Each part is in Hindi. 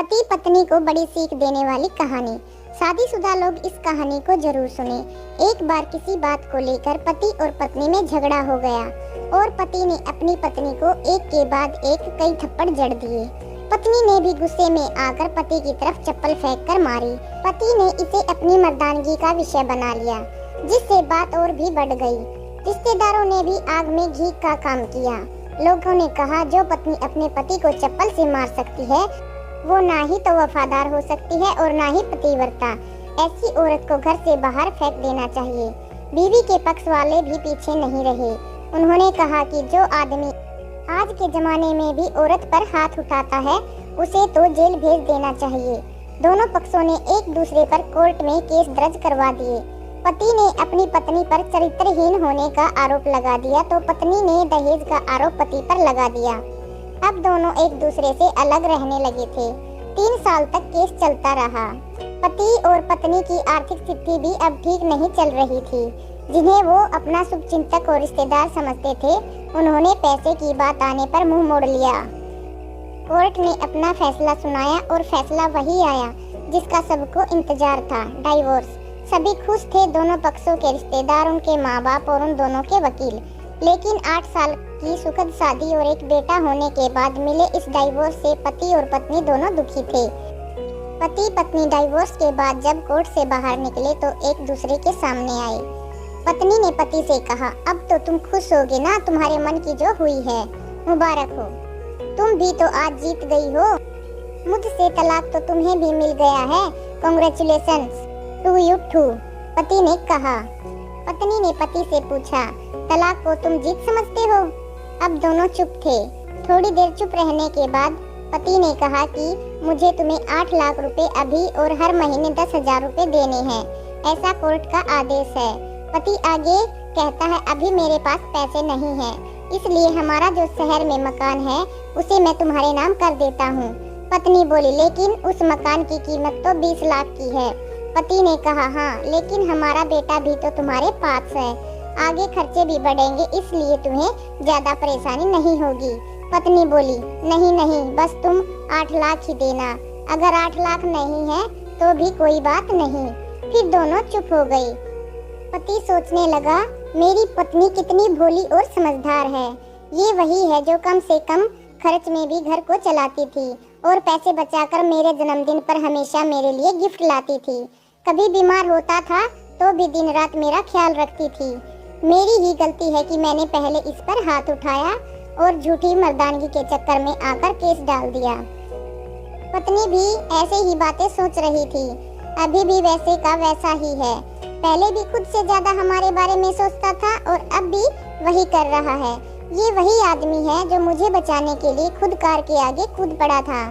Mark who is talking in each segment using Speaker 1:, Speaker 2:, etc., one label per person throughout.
Speaker 1: पति पत्नी को बड़ी सीख देने वाली कहानी। शादीशुदा लोग इस कहानी को जरूर सुने। एक बार किसी बात को लेकर पति और पत्नी में झगड़ा हो गया और पति ने अपनी पत्नी को एक के बाद एक कई थप्पड़ जड़ दिए। पत्नी ने भी गुस्से में आकर पति की तरफ चप्पल फेंक कर मारी। पति ने इसे अपनी मर्दानगी का विषय बना लिया, जिससे बात और भी बढ़ गई। रिश्तेदारों ने भी आग में घी का काम किया। लोगों ने कहा, जो पत्नी अपने पति को चप्पल से मार सकती है वो ना ही तो वफादार हो सकती है और ना ही पतिव्रता। ऐसी औरत को घर से बाहर फेंक देना चाहिए। बीवी के पक्ष वाले भी पीछे नहीं रहे। उन्होंने कहा कि जो आदमी आज के जमाने में भी औरत पर हाथ उठाता है उसे तो जेल भेज देना चाहिए। दोनों पक्षों ने एक दूसरे पर कोर्ट में केस दर्ज करवा दिए। पति ने अपनी पत्नी पर चरित्रहीन होने का आरोप लगा दिया तो पत्नी ने दहेज का आरोप पति पर लगा दिया। अब दोनों एक दूसरे से अलग रहने लगे थे। 3 साल तक केस चलता रहा। पति और पत्नी की आर्थिक स्थिति भी अब ठीक नहीं चल रही थी। जिन्हें वो अपना शुभचिंतक और रिश्तेदार समझते थे, उन्होंने पैसे की बात आने पर मुंह मोड़ लिया। कोर्ट ने अपना फैसला सुनाया और फैसला वही आया जिसका सबको इंतजार था, डाइवोर्स। सभी खुश थे, दोनों पक्षों के रिश्तेदार, उनके माँ बाप और उन दोनों के वकील। लेकिन 8 साल की सुखद शादी और एक बेटा होने के बाद मिले इस डाइवोर्स से पति और पत्नी दोनों दुखी थे। पति पत्नी डाइवोर्स के बाद जब कोर्ट से बाहर निकले तो एक दूसरे के सामने आए। पत्नी ने पति से कहा, अब तो तुम खुश होगे ना, तुम्हारे मन की जो हुई है, मुबारक हो, तुम भी तो आज जीत गई हो। मुझसे तलाक तो तुम्हें भी मिल गया है, कांग्रेचुलेशंस टू यू टू, पति ने कहा। पत्नी ने पति से पूछा, तलाक को तुम जीत समझते हो? अब दोनों चुप थे। थोड़ी देर चुप रहने के बाद पति ने कहा कि मुझे तुम्हें 8 लाख रुपए अभी और हर महीने 10,000 रुपए देने हैं, ऐसा कोर्ट का आदेश है। पति आगे कहता है, अभी मेरे पास पैसे नहीं हैं, इसलिए हमारा जो शहर में मकान है उसे मैं तुम्हारे नाम कर देता हूँ। पत्नी बोली, लेकिन उस मकान की कीमत तो 20 लाख की है। पति ने कहा, हाँ, लेकिन हमारा बेटा भी तो तुम्हारे पास है, आगे खर्चे भी बढ़ेंगे, इसलिए तुम्हें ज्यादा परेशानी नहीं होगी। पत्नी बोली, नहीं नहीं, बस तुम 8 लाख ही देना, अगर 8 लाख नहीं है तो भी कोई बात नहीं। फिर दोनों चुप हो गए। पति सोचने लगा, मेरी पत्नी कितनी भोली और समझदार है। ये वही है जो कम से कम खर्च में भी घर को चलाती थी और पैसे बचाकर मेरे जन्मदिन पर हमेशा मेरे लिए गिफ्ट लाती थी। कभी बीमार होता था तो भी दिन रात मेरा ख्याल रखती थी। मेरी ही गलती है कि मैंने पहले इस पर हाथ उठाया और झूठी मर्दानगी के चक्कर में आकर केस डाल दिया। पत्नी भी ऐसे ही बातें सोच रही थी। अभी भी वैसे का वैसा ही है। पहले भी खुद से ज्यादा हमारे बारे में सोचता था और अब भी वही कर रहा है। ये वही आदमी है जो मुझे बचाने के लिए खुद कार के आगे कूद पड़ा था।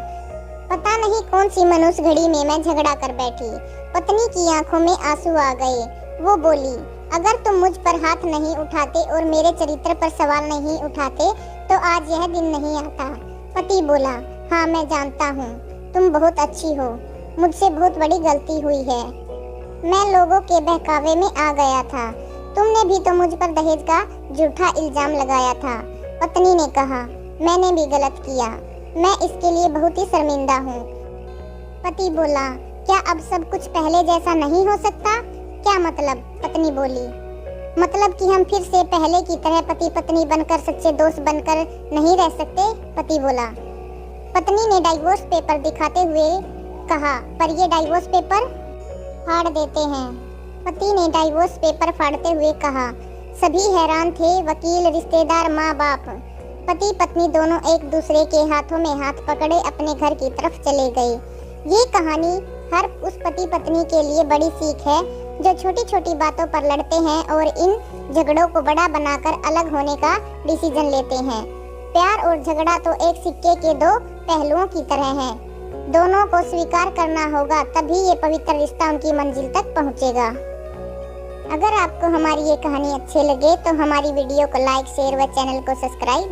Speaker 1: पता नहीं कौन सी मनुष्य घड़ी में मैं झगड़ा कर बैठी। पत्नी की आंखों में आंसू आ गए। वो बोली, अगर तुम मुझ पर हाथ नहीं उठाते और मेरे चरित्र पर सवाल नहीं उठाते तो आज यह दिन नहीं आता। पति बोला, हाँ मैं जानता हूँ, तुम बहुत अच्छी हो, मुझसे बहुत बड़ी गलती हुई है, मैं लोगों के बहकावे में आ गया था, तुमने भी तो मुझ पर दहेज का झूठा इल्जाम लगाया था। पत्नी ने कहा, मैंने भी गलत किया, मैं इसके लिए बहुत ही शर्मिंदा हूँ। पति बोला, क्या अब सब कुछ पहले जैसा नहीं हो सकता? क्या मतलब? पत्नी बोली, मतलब कि हम फिर से पहले की तरह पति पत्नी बनकर सच्चे दोस्त बनकर नहीं रह सकते? पति बोला। पत्नी ने डाइवोर्स पेपर दिखाते हुए कहा, पर ये डाइवोर्स पेपर फाड़ देते हैं। पति ने डाइवोर्स पेपर फाड़ते हुए कहा। सभी हैरान थे, वकील, रिश्तेदार, माँ बाप। पति पत्नी दोनों एक दूसरे के हाथों में हाथ पकड़े अपने घर की तरफ चले गए। ये कहानी हर उस पति पत्नी के लिए बड़ी सीख है जो छोटी छोटी बातों पर लड़ते हैं और इन झगड़ों को बड़ा बनाकर अलग होने का डिसीजन लेते हैं। प्यार और झगड़ा तो एक सिक्के के 2 पहलुओं की तरह हैं। दोनों को स्वीकार करना होगा, तभी ये पवित्र रिश्ता उनकी मंजिल तक पहुंचेगा। अगर आपको हमारी ये कहानी अच्छी लगे तो हमारी वीडियो को लाइक, शेयर व चैनल को सब्सक्राइब